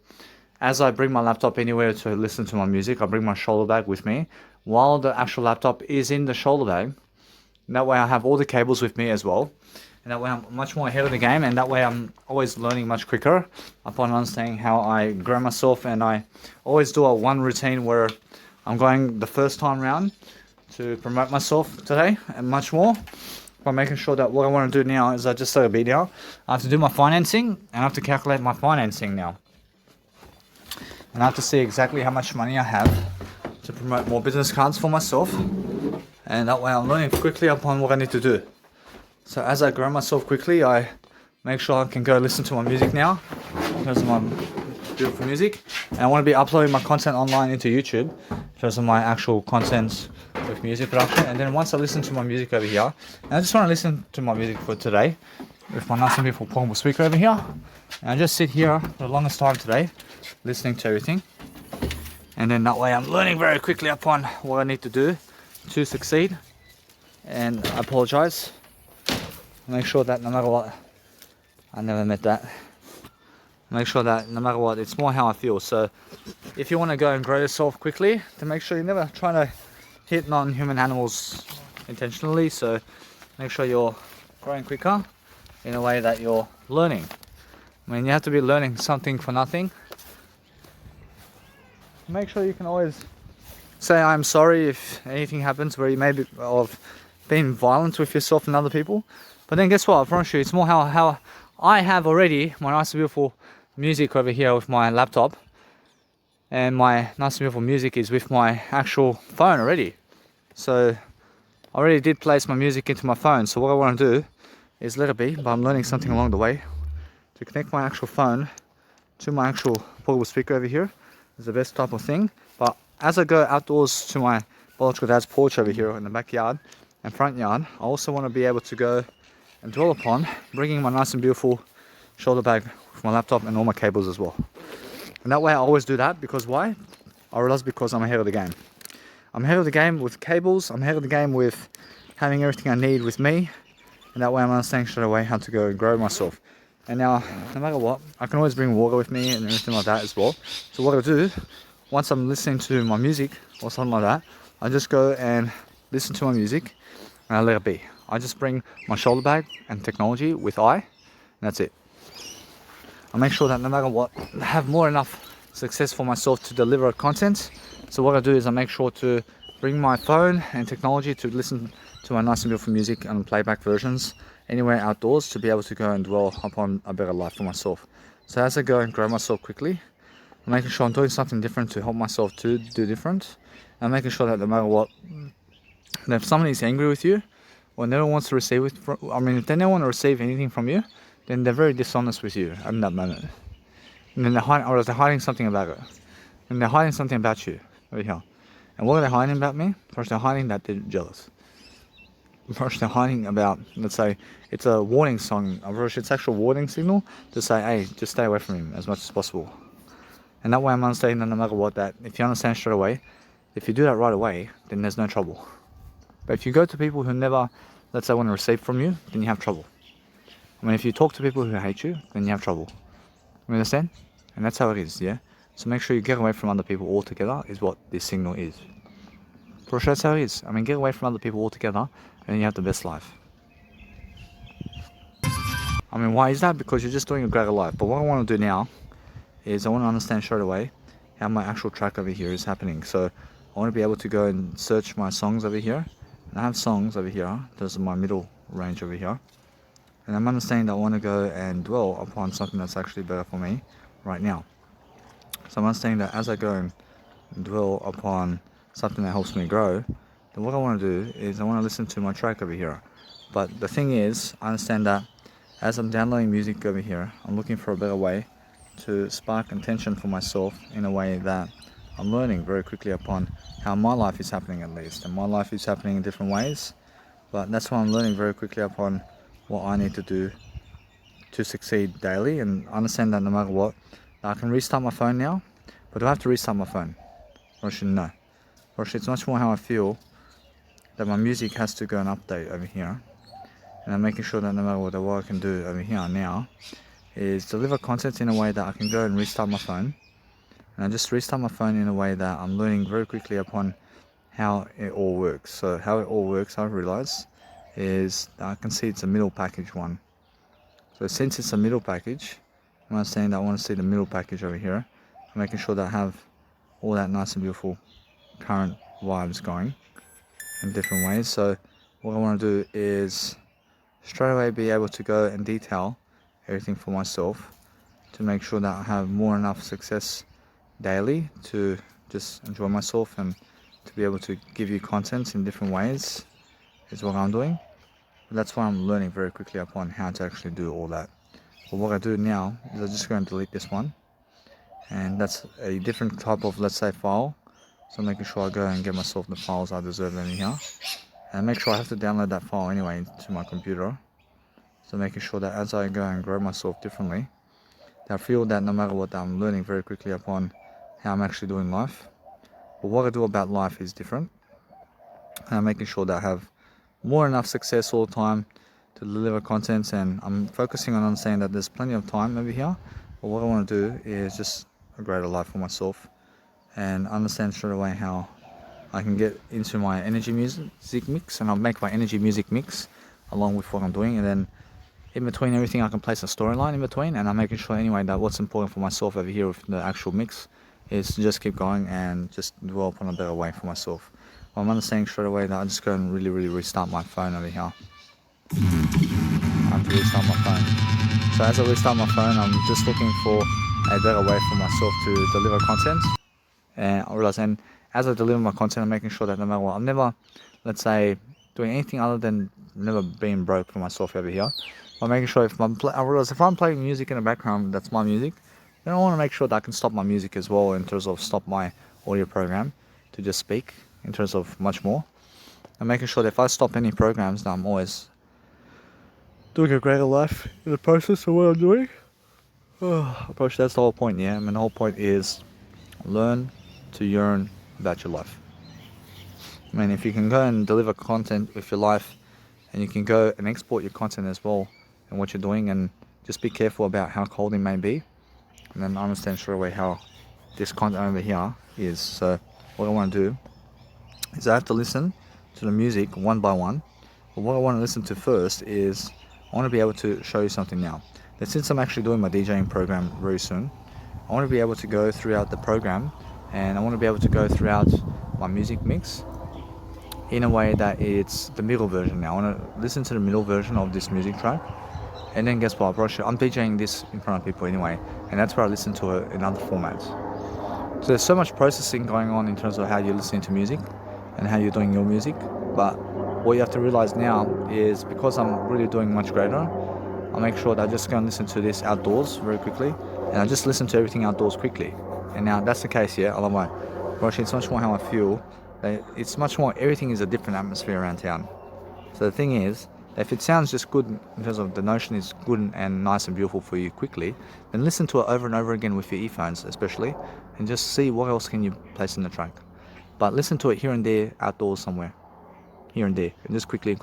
As I bring my laptop anywhere to listen to my music, I bring my shoulder bag with me. While the actual laptop is in the shoulder bag. And that way I have all the cables with me as well. And that way I'm much more ahead of the game. And that way I'm always learning much quicker upon understanding how I grow myself. And I always do one routine where I'm going the first time round to promote myself today and much more. by making sure that what I want to do now is I just let it be now. I have to do my financing and I have to calculate my financing now. And I have to see exactly how much money I have to promote more business cards for myself. And that way I'm learning quickly upon what I need to do. So as I grow myself quickly, I make sure I can go listen to my music now because of my beautiful music. And I want to be uploading my content online into YouTube because of my actual content with music production. And then once I listen to my music over here, and I just want to listen to my music for today with my nice and beautiful portable speaker over here. And I just sit here for the longest time today, listening to everything. And then that way I'm learning very quickly upon what I need to do to succeed. And I apologize. Make sure that no matter what, I never met that. Make sure that no matter what, it's more how I feel. So if you want to go and grow yourself quickly, then make sure you're never trying to hit non-human animals intentionally. So make sure you're growing quicker in a way that you're learning. I mean, you have to be learning something for nothing. Make sure you can always say I'm sorry if anything happens where you may be of being violent with yourself and other people. But then guess what? I promise you, it's more how I have already my nice and beautiful music over here with my laptop. And my nice and beautiful music is with my actual phone already. So I already did place my music into my phone. So what I want to do is let it be, but I'm learning something along the way to connect my actual phone to my actual portable speaker over here. Is the best type of thing. But as I go outdoors to my biological dad's porch over here in the backyard and front yard, I also want to be able to go and dwell upon bringing my nice and beautiful shoulder bag with my laptop and all my cables as well. And that way I always do that because why? I realize because I'm ahead of the game. I'm ahead of the game with cables, I'm ahead of the game with having everything I need with me, and that way I'm understanding straight away how to go and grow myself. And now, no matter what, I can always bring water with me and everything like that as well. So what I do, once I'm listening to my music or something like that, I just go and listen to my music and I let it be. I just bring my shoulder bag and technology with and that's it. I make sure that no matter what, I have more enough success for myself to deliver content. So what I do is I make sure to bring my phone and technology to listen to my nice and beautiful music and playback versions anywhere outdoors to be able to go and dwell upon a better life for myself. So as I go and grow myself quickly, I'm making sure I'm doing something different to help myself to do different. I'm making sure that no matter what, that if someone is angry with you or never wants to receive it, if they don't want to receive anything from you, then they're very dishonest with you in that moment. And then they're hiding something about it. And they're hiding something about you over here. And what are they hiding about me? First, they're hiding that they're jealous. First, they're hiding about, let's say, it's a warning song. It's actual warning signal to say, hey, just stay away from him as much as possible. And that way I'm understanding that no matter what, that if you understand straight away, if you do that right away, then there's no trouble. But if you go to people who never, let's say, want to receive from you, then you have trouble. I mean, if you talk to people who hate you, then you have trouble. You understand? And that's how it is, yeah? So make sure you get away from other people altogether is what this signal is. For sure, that's how it is. I mean, get away from other people altogether and then you have the best life. I mean, why is that? Because you're just doing a greater life. But what I want to do now is I want to understand straight away how my actual track over here is happening. So I want to be able to go and search my songs over here. And I have songs over here. Those are my middle range over here. And I'm understanding that I want to go and dwell upon something that's actually better for me right now. So I'm understanding that as I go and dwell upon something that helps me grow, then what I want to do is I want to listen to my track over here. But the thing is, I understand that as I'm downloading music over here, I'm looking for a better way to spark attention for myself in a way that I'm learning very quickly upon how my life is happening at least. And my life is happening in different ways, but that's why I'm learning very quickly upon what I need to do to succeed daily, and understand that no matter what, I can restart my phone now, but do I have to restart my phone? Or should no. Or should it's much more how I feel that my music has to go and update over here. And I'm making sure that no matter what I can do over here now is deliver content in a way that I can go and restart my phone. And I just restart my phone in a way that I'm learning very quickly upon how it all works. So how it all works, I've realized, is I can see it's a middle package one. So since it's a middle package, I'm understanding that I want to see the middle package over here. I'm making sure that I have all that nice and beautiful current vibes going in different ways. So what I want to do is straight away be able to go and detail everything for myself to make sure that I have more enough success daily to just enjoy myself and to be able to give you content in different ways is what I'm doing. That's why I'm learning very quickly upon how to actually do all that. But what I do now is I just go and delete this one, and that's a different type of, let's say, file. So making sure I go and get myself the files I deserve in here, and make sure I have to download that file anyway to my computer. So making sure that as I go and grow myself differently, I feel that no matter what, I'm learning very quickly upon how I'm actually doing life. But what I do about life is different. And I'm making sure that I have more enough success all the time to deliver content, and I'm focusing on understanding that there's plenty of time over here. But what I want to do is just a greater life for myself and understand straight away how I can get into my energy music mix, and I'll make my energy music mix along with what I'm doing, and then in between everything I can place a storyline in between, and I'm making sure anyway that what's important for myself over here with the actual mix is to just keep going and just develop on a better way for myself. Well, I'm understanding straight away that I just go and really restart my phone over here. I have to restart my phone. So as I restart my phone, I'm just looking for a better way for myself to deliver content. And I realize, and as I deliver my content, I'm making sure that no matter what, I'm never, let's say, doing anything other than never being broke for myself over here. I'm making sure I realize if I'm playing music in the background, that's my music, then I want to make sure that I can stop my music as well in terms of stop my audio program to just speak in terms of much more. I'm making sure that if I stop any programs, that I'm always doing a greater life in the process of what I'm doing. Approach, that's the whole point, yeah. I mean, the whole point is learn to yearn about your life. I mean, if you can go and deliver content with your life, and you can go and export your content as well and what you're doing, and just be careful about how cold it may be, and then understand straight away how this content over here is. So what I want to do is I have to listen to the music one by one, but what I want to listen to first is I want to be able to show you something now. That since I'm actually doing my DJing program very soon, I want to be able to go throughout the program, and I want to be able to go throughout my music mix in a way that it's the middle version now. I want to listen to the middle version of this music track, and then guess what, I'm DJing this in front of people anyway, and that's where I listen to it in other formats. So there's so much processing going on in terms of how you're listening to music and how you're doing your music, but what you have to realize now is because I'm really doing much greater, I'll make sure that I just go and listen to this outdoors very quickly, and I just listen to everything outdoors quickly. And now that's the case, yeah, I love my Roshi, it's much more how I feel. It's much more, everything is a different atmosphere around town. So the thing is, if it sounds just good in terms of the notion is good and nice and beautiful for you quickly, then listen to it over and over again with your earphones especially, and just see what else can you place in the track. But listen to it here and there, outdoors somewhere, here and there, and just quickly.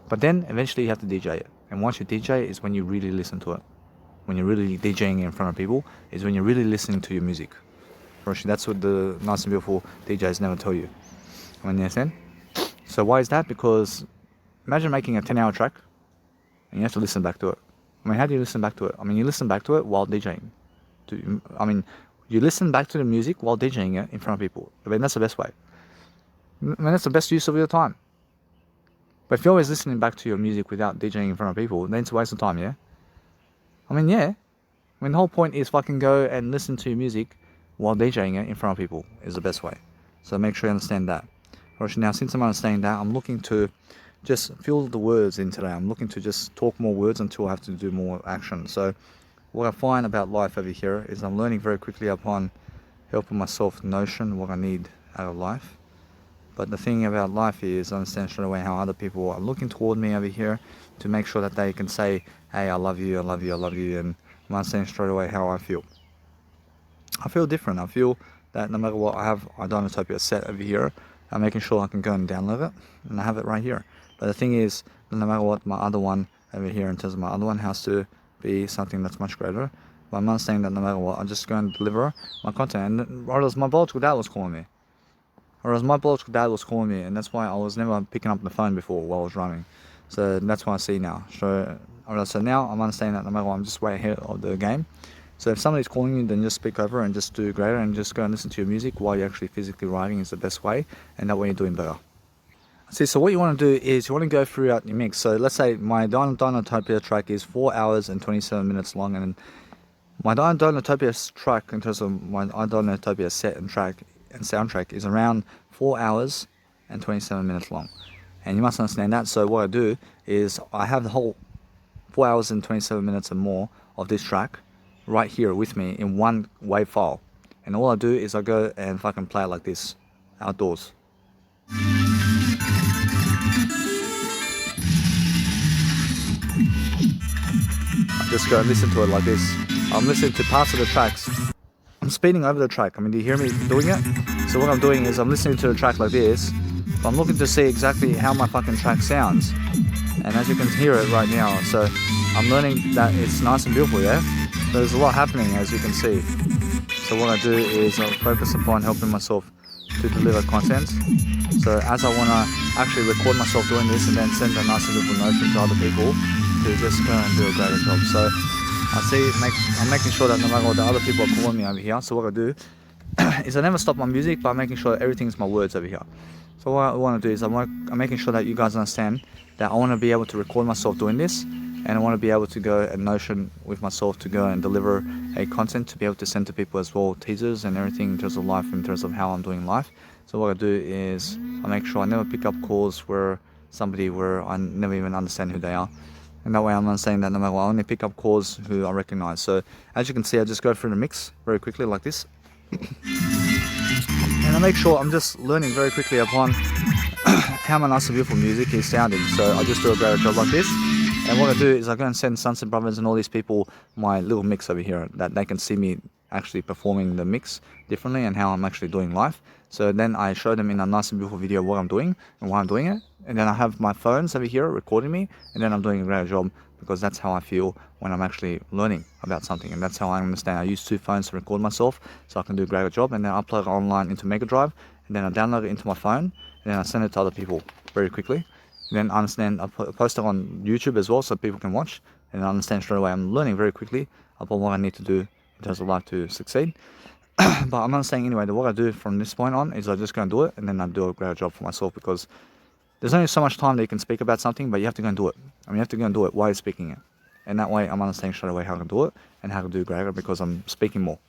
But then eventually you have to DJ it. And once you DJ it is when you really listen to it. When you're really DJing in front of people is when you're really listening to your music. That's what the nice and beautiful DJs never tell you. You understand? So why is that? Because imagine making a 10-hour track and you have to listen back to it. I mean, how do you listen back to it? I mean, you listen back to it while DJing. You listen back to the music while DJing it in front of people. I mean, that's the best way. I mean, that's the best use of your time. But if you're always listening back to your music without DJing in front of people, then it's a waste of time, yeah? I mean, yeah. I mean, the whole point is fucking go and listen to your music while DJing it in front of people is the best way. So make sure you understand that. Now, since I'm understanding that, I'm looking to just fill the words in today. I'm looking to just talk more words until I have to do more action. So what I find about life over here is I'm learning very quickly upon helping myself notion what I need out of life. But the thing about life is I understand straight away how other people are looking toward me over here to make sure that they can say, hey, I love you, and I'm understanding straight away how I feel. I feel different. I feel that no matter what, I have Idonotopia set over here. I'm making sure I can go and download it, and I have it right here. But the thing is, no matter what, my other one over here, in terms of my other one, has to be something that's much greater. But I'm understanding that no matter what, I'm just going to deliver my content. And or else my biological dad was calling me. And that's why I was never picking up the phone before while I was running. So that's what I see now. So now I'm understanding that no matter what, I'm just way ahead of the game. So if somebody's calling you, then just speak over and just do greater and just go and listen to your music while you're actually physically writing is the best way, and that way you're doing better. See, so what you want to do is you want to go throughout your mix. So let's say my Dinotopia track is 4 hours and 27 minutes long, and my Dinotopia track in terms of my Dinotopia set and track and soundtrack is around 4 hours and 27 minutes long. And you must understand that. So what I do is I have the whole 4 hours and 27 minutes and more of this track right here with me in one wave file. And all I do is I go and fucking play it like this outdoors. I just go and listen to it like this. I'm listening to parts of the tracks. I'm speeding over the track. I mean, do you hear me doing it? So what I'm doing is I'm listening to the track like this. I'm looking to see exactly how my fucking track sounds. And as you can hear it right now, so I'm learning that it's nice and beautiful, yeah? There's a lot happening, as you can see. So what I do is I focus upon helping myself to deliver content. So as I want to actually record myself doing this and then send a nice little notion to other people to just go and do a greater job. So I'm making sure that no matter what the other people are calling me over here, so what I do is I never stop my music, but I'm making sure that everything's my words over here. So what I want to do is I'm making sure that you guys understand that I want to be able to record myself doing this, and I want to be able to go and Notion with myself to go and deliver a content to be able to send to people as well, teasers and everything in terms of life, in terms of how I'm doing life. So what I do is I make sure I never pick up calls where I never even understand who they are. And that way I'm not saying that no matter what, I only pick up calls who I recognize. So as you can see, I just go through the mix very quickly like this. And I make sure I'm just learning very quickly upon how my nice and beautiful music is sounding. So I just do a great job like this. And what I do is I go and send Sunset Brothers and all these people my little mix over here, that they can see me actually performing the mix differently and how I'm actually doing live. So then I show them in a nice and beautiful video what I'm doing and why I'm doing it. And then I have my phones over here recording me, and then I'm doing a great job, because that's how I feel when I'm actually learning about something. And that's how I understand. I use 2 phones to record myself so I can do a greater job, and then I upload it online into Mega Drive, and then I download it into my phone, and then I send it to other people very quickly. And then I understand, I post it on YouTube as well so people can watch, and I understand straight away. I'm learning very quickly about what I need to do in terms of life to succeed. But I'm not saying anyway that what I do from this point on is I just go and do it, and then I do a great job for myself, because there's only so much time that you can speak about something, but you have to go and do it. I mean, you have to go and do it while you're speaking it. And that way I'm understanding straight away how to do it and how to do greater, because I'm speaking more.